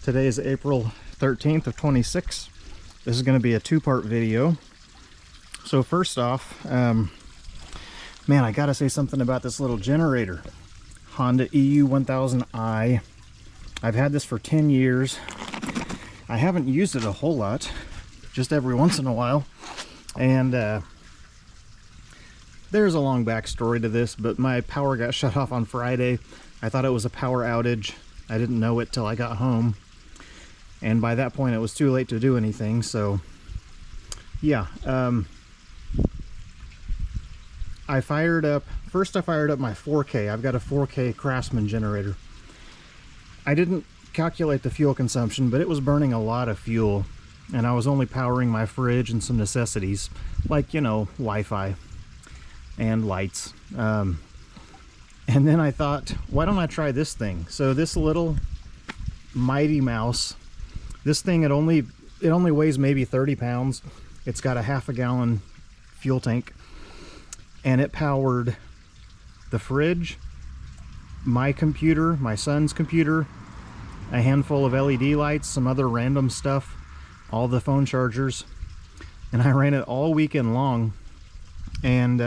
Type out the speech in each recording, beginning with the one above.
Today is April 13th of 26. This is going to be a two-part video. So first off, man, I gotta say something about this little generator. Honda EU1000i. I've had this for 10 years. I haven't used it a whole lot, just every once in a while. And there's a long backstory to this, but my power got shut off on Friday. I thought it was a power outage. I didn't know it till I got home. And by that point, it was too late to do anything. So, yeah. I fired up my 4K. I've got a 4K Craftsman generator. I didn't calculate the fuel consumption, but it was burning a lot of fuel. And I was only powering my fridge and some necessities, like, you know, Wi-Fi and lights. And then I thought, why don't I try this thing? So this little Mighty Mouse, this thing, it only weighs maybe 30 pounds. It's got a half-a-gallon fuel tank, and it powered the fridge, my computer, my son's computer, a handful of LED lights, some other random stuff, all the phone chargers, and I ran it all weekend long, and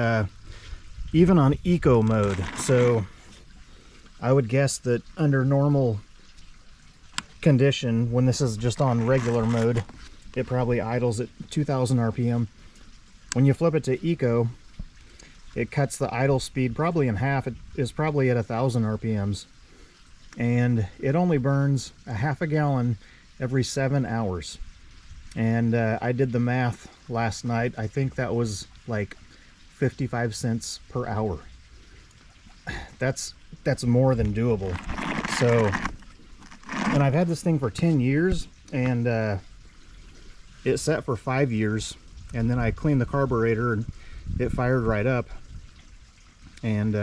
even on eco mode. So I would guess that under normal condition, when this is just on regular mode, it probably idles at 2000 RPM. When you flip it to eco, it cuts the idle speed probably in half. It is probably at 1000 RPMs, and it only burns a half a gallon every 7 hours. And I did the math last night. I think that was like 55 cents per hour. That's more than doable. So, and I've had this thing for 10 years, and it set for 5 years, and then I cleaned the carburetor and it fired right up. And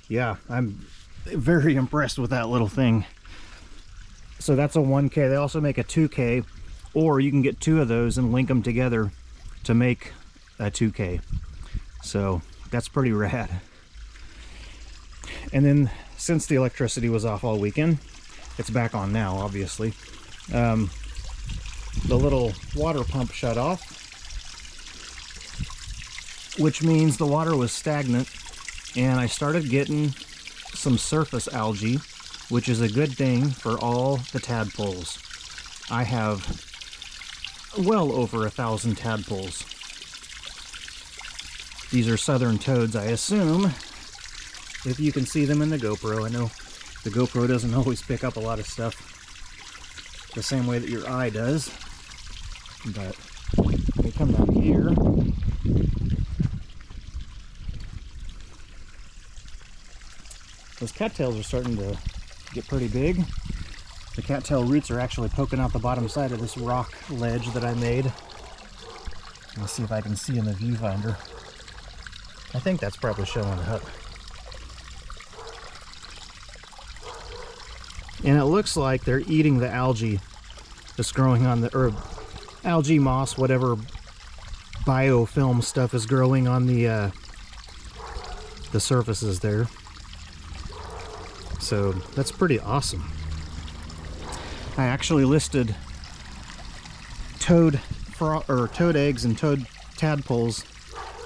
yeah, I'm very impressed with that little thing. So that's a 1K. They also make a 2K, or you can get two of those and link them together to make a 2K. So that's pretty rad. And then since the electricity was off all weekend, it's back on now, obviously. The little water pump shut off, which means the water was stagnant, and I started getting some surface algae, which is a good thing for all the tadpoles. I have well over 1,000 tadpoles. These are southern toads, I assume, if you can see them in the GoPro. I know the GoPro doesn't always pick up a lot of stuff the same way that your eye does, but they come down here. Those cattails are starting to get pretty big. The cattail roots are actually poking out the bottom side of this rock ledge that I made. Let's see if I can see in the viewfinder. I think that's probably showing up. And it looks like they're eating the algae that's growing on the, or algae, moss, whatever biofilm stuff is growing on the surfaces there. So that's pretty awesome. I actually listed toad eggs and toad tadpoles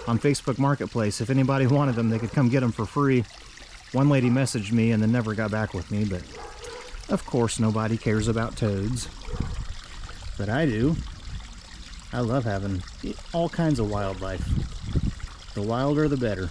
on Facebook Marketplace. If anybody wanted them, they could come get them for free. One lady messaged me and then never got back with me, but of course nobody cares about toads. But I do. I love having all kinds of wildlife. The wilder the better.